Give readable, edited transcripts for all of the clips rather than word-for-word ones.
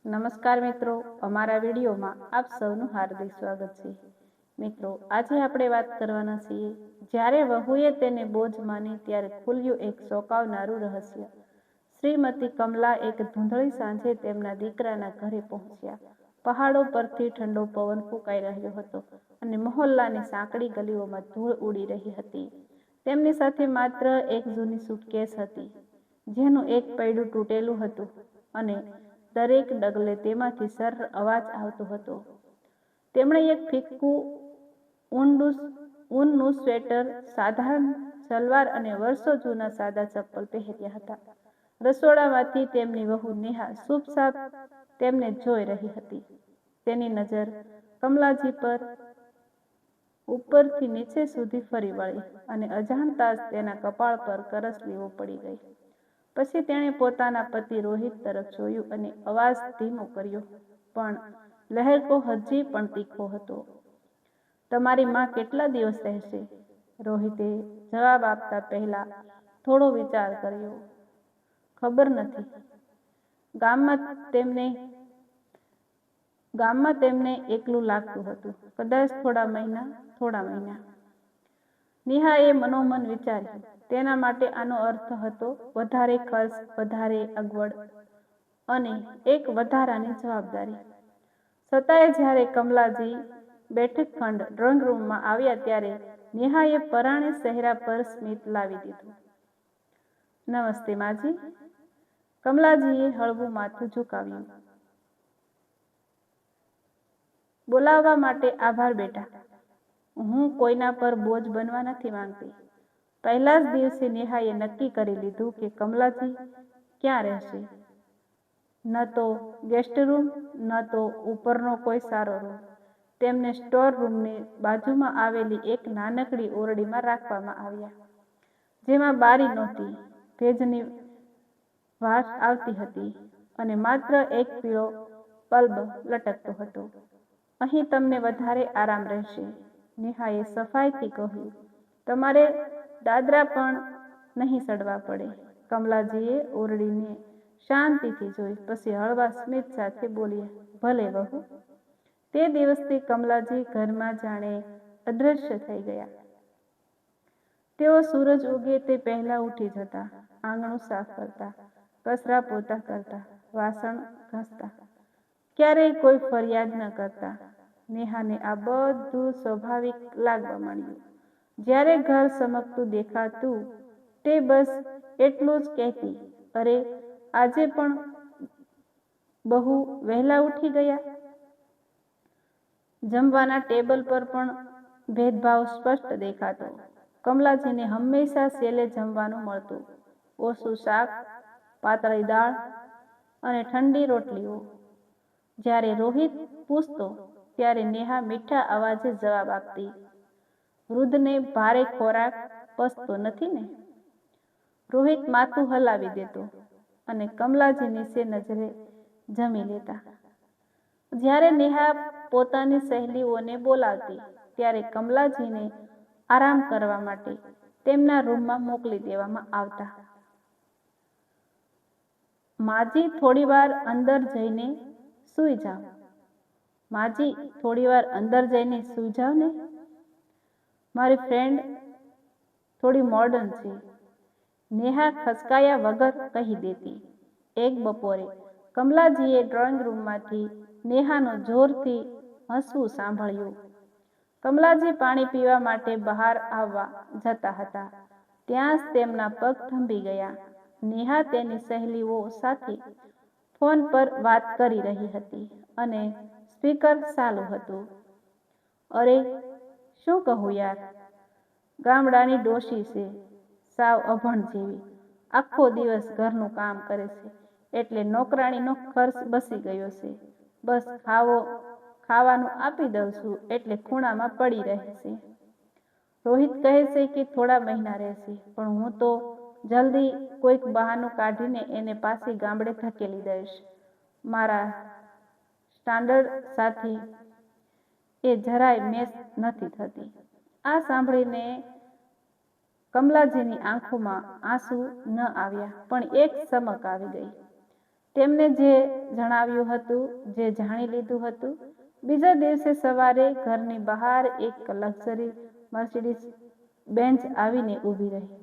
નમસ્કાર મિત્રો, અમારા વિડીયોમાં આપ સૌનું હાર્દિક સ્વાગત છે। મિત્રો, આજે આપણે વાત કરવાના છીએ જ્યારે વહુએ તેને બોજ માની ત્યારે ખુલ્યું એક ચોંકાવનારું રહસ્ય। શ્રીમતી કમલા એક ધૂંધળી સાંજે તેમના દીકરાના ઘરે પહોંચ્યા। પહાડો પરથી ઠંડો પવન ફૂંકાઈ રહ્યો હતો અને મહોલ્લાની સાંકડી ગલીઓમાં ધૂળ ઉડી રહી હતી। તેમની સાથે માત્ર એક જૂની સૂટકેસ હતી, જેનું એક પૈડું તૂટેલું હતું અને દરેક ડગલે તેમાંથી સર્ર અવાજ આવતો હતો। તેમણે એક ફીક્કું ઊનનું સ્વેટર, સાધારણ સલવાર અને વર્ષો જૂના સાદા ચપ્પલ પહેર્યા હતા। રસોડામાંથી તેમની વહુ નેહા ચૂપચાપ તેમને જોઈ રહી હતી। તેની નજર કમલાજી પર ઉપરથી નીચે સુધી ફરી વળી અને અજાણતા જ તેના કપાળ પર કરચલીઓ પડી ગઈ। પછી તેણે પોતાના પતિ રોહિત તરફ જોયું અને અવાજ ધીમો કર્યો, પણ લહેકો હજી પણ તીખો હતો। તમારી માં કેટલા દિવસ રહેશે? રોહિતે જવાબ આપતા પહેલા થોડો વિચાર કર્યો। ખબર નથી। ગામમાં તેમને એકલું લાગતું હતું। કદાચ થોડા મહિના। નેહાએ મનોમન વિચાર્યું। તેના માટે આનો અર્થ હતો વધારે ખર્ચ, વધારે અગવડ અને એક વધારાની જવાબદારી। છતાંય જ્યારે કમલાજી બેઠક ખંડ ડ્રોઈંગ રૂમમાં આવ્યા ત્યારે નેહાએ પરાણે ચહેરા પર સ્મિત લાવી દીધું। નમસ્તે માજી। કમલાજીએ હળવું માથું ઝુકાવ્યું। બોલાવવા માટે આભાર બેટા। હું કોઈના પર બોજ બનવા નથી માંગતી। પહેલા જ દિવસે નેહાએ નક્કી કરી લીધું કે કમલાજી ક્યાં રહેશે। ન તો ગેસ્ટ રૂમ, ન તો ઉપરનો કોઈ સારો રૂમ। તેમને સ્ટોર રૂમની બાજુમાં આવેલી એક નાનકડી ઓરડીમાં રાખવામાં આવ્યા, જેમાં બારી નહોતી, ભેજની વાસ આવતી હતી અને માત્ર એક પીળો બલ્બ લટકતો હતો। અહીં તમને વધારે આરામ રહેશે, નેહાએ સફાઈથી કહ્યું। તમારે દાદરા પણ નહીં ચડવા પડે। કમલાજીએ ઓરડીને શાંતિથી જોઈ, પછી હળવા સ્મિત સાથે બોલ્યા, ભલે વહુ। તે દિવસથી કમલાજી ઘરમાં જાણે અદૃશ્ય થઈ ગયા। તેઓ સૂરજ ઉગે તે પહેલા ઉઠી જતા, આંગણું સાફ કરતા, કચરા પોતા કરતા, વાસણ ઘસતા, ક્યારેય કોઈ ફરિયાદ ન કરતા। નેહાને આ બધું સ્વાભાવિક લાગવા માંડ્યું। જ્યારે ઘર ચમકતું દેખાતું, તે બસ એટલું જ કહેતી, અરે આજે પણ બહુ વહેલા ઉઠી ગયા। જમવાના ટેબલ પર પણ ભેદભાવ સ્પષ્ટ દેખાતો। કમલાજીને હંમેશા છેલ્લે જમવાનું મળતું, ઓછું શાક, પાતળી દાળ અને ઠંડી રોટલીઓ। જ્યારે રોહિત પૂછતો ત્યારે નેહા મીઠા અવાજે જવાબ આપતી, વૃદ્ધને ભારે ખોરાક પચતો નથી ને? રોહિત માથું હલાવી દેતો અને કમલાજી નીચે નજરે જમી લેતા। જ્યારે નેહા પોતાની સહેલીઓને બોલાવતી ત્યારે કમલાજીને આરામ કરવા માટે તેમના રૂમમાં મોકલી દેવામાં આવતા। માજી થોડીવાર અંદર જઈને સૂઈ જાઓ। માજી થોડીવાર અંદર જઈને સૂઈ જાઓ ને। મારી ફ્રેન્ડ થોડી મોડર્ન છે, નેહા ખચકાયા વગર કહી દેતી। એક બપોરે કમલાજીએ ડ્રોઈંગ રૂમમાંથી નેહાનું જોરથી હસવું સાંભળ્યું। કમલાજી પાણી પીવા માટે બહાર આવવા જતા હતા, ત્યાં જ તેમના પગ થંભી ગયા। નેહા તેની સહેલીઓ સાથે ફોન પર વાત કરી રહી હતી અને સ્પીકર ચાલુ હતું। અરે શું કહું યાર, ગામડાની ડોશી છે, સાવ અભણ જેવી, આખો દિવસ ઘરનું કામ કરે છે એટલે નોકરાણીનો ખર્ચ બચી ગયો છે। બસ ખાવાનું આપી દઉં છું એટલે ખૂણામાં પડી રહેશે। રોહિત કહે છે કે થોડા મહિના રહેશે, પણ હું તો જલ્દી કોઈક બહાનું કાઢીને એને પાછી ગામડે ધકેલી દઈશ। મારા સ્ટાન્ડર્ડ સાથે એ જરાય મેચ નથી થતી। આ સાંભળીને કમલાજીની આંખોમાં આંસુ ન આવ્યા, પણ એક ચમક આવી ગઈ। તેમને જે જણાવ્યું હતું, જે જાણી લીધું હતું. બીજા દિવસે સવારે ઘરની બહાર એક લક્ઝરી મર્સિડીઝ બેન્ચ આવીને ઊભી રહી.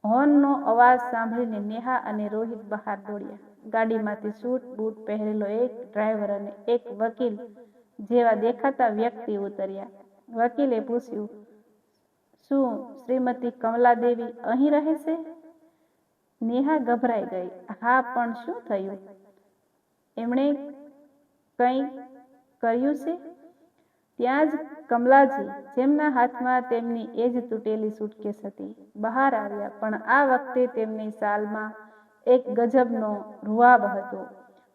હોર્નનો અવાજ સાંભળીને નેહા અને રોહિત બહાર દોડ્યા. ગાડીમાંથી સૂટ બૂટ પહેરેલો એક ડ્રાઈવર અને એક વકીલ જેવા દેખાતા વ્યક્તિ ઉતર્યા. વકીલે પૂછ્યું, શું શ્રીમતી કમલાદેવી અહીં રહે છે? નેહા ગભરાઈ ગઈ. હા, પણ શું થયું? એમણે કંઈ કર્યું છે? ત્યાં જ કમલાજી, જેમના હાથમાં તેમની એ જ તૂટેલી સુટકેસ હતી, બહાર આવ્યા. પણ આ વખતે તેમની શાલમાં એક ગજબનો રૂઆબ હતો.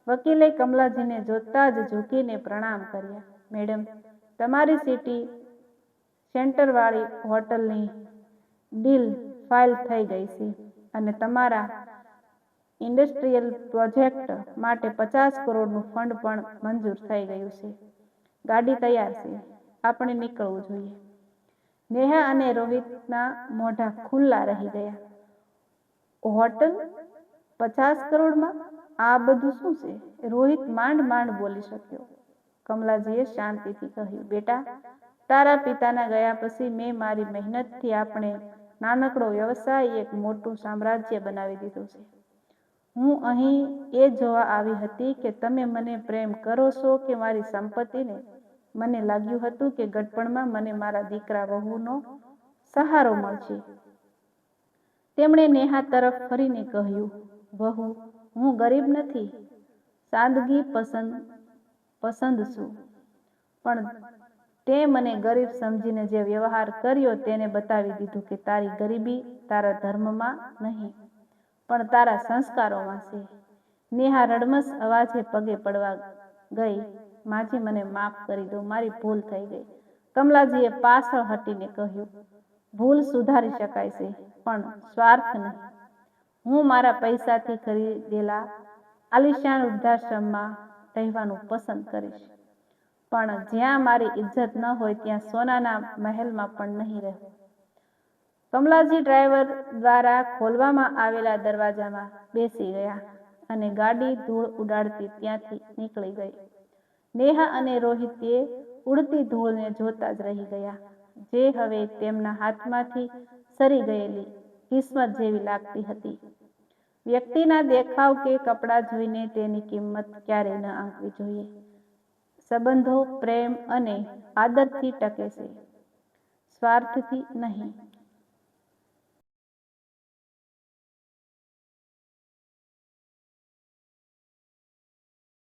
વકીલે કમલાજીને જોતા જ ઝૂકીને પ્રણામ કર્યા. મેડમ, તમારી સિટી સેન્ટરવાળી હોટલની ડીલ ફાઇલ થઈ ગઈ છે અને તમારા ઇન્ડસ્ટ્રીયલ પ્રોજેક્ટ માટે 50 કરોડનું ફંડ પણ મંજૂર થઈ ગયું છે. ગાડી તૈયાર છે, આપણે નીકળવું જોઈએ. નેહા અને રોહિતના મોઢા ખુલ્લા રહી ગયા. હોટલ 50 કરોડમાં? આ બધું શું છે? રોહિત માંડ માંડ બોલી શક્યો. કમલાજીએ શાંતિથી કહ્યું, બેટા, તારા પિતાના ગયા પછી મેં મારી મહેનતથી આપણે નાનકડો વ્યવસાય એક મોટું સામ્રાજ્ય બનાવી દીધું છે. હું અહીં એ જોવા આવી હતી કે તમે મને પ્રેમ કરો છો કે મારી સંપત્તિને. મને લાગ્યું હતું કે ગટપણમાં મને મારા દીકરા વહુનો સહારો મળશે. તેમણે નેહા તરફ ફરીને કહ્યું, વહુ, હું ગરીબ નથી, સાદગી પસંદ છું. પણ તે મને ગરીબ સમજીને જે વ્યવહાર કર્યો તેને બતાવી દીધું કે તારી ગરીબી તારા ધર્મમાં નહીં, પણ તારા સંસ્કારોમાં છે. નેહા રડમસ અવાજે પગે પડવા ગઈ. માજી, મને માફ કરી દો, મારી ભૂલ થઈ ગઈ. કમલાજીએ પાછળ હટીને કહ્યું, ભૂલ સુધારી શકાય છે, પણ સ્વાર્થ નહીં. હું મારા પૈસાથી ખરીદેલા આલિશાન વૃદ્ધાશ્રમમાં રહેવાનું પસંદ કરીશ, પણ જ્યાં મારી ઇજ્જત ન હોય ત્યાં સોનાના મહેલમાં પણ નહીં રહું. કમલાજી ડ્રાઈવર દ્વારા ખોલવામાં આવેલા દરવાજામાં બેસી ગયા અને ગાડી ધૂળ ઉડાડતી ત્યાંથી નીકળી ગઈ. નેહા અને રોહિતે ઉડતી ધૂળને જોતા જ રહી ગયા, જે હવે તેમના હાથમાંથી સરી ગયેલી કિસ્મત જેવી લાગતી હતી. વ્યક્તિના દેખાવ કે કપડાં જોઈને તેની કિંમત ક્યારેય ન આંકવી જોઈએ. સંબંધો પ્રેમ અને આદરથી ટકે છે, સ્વાર્થથી નહીં.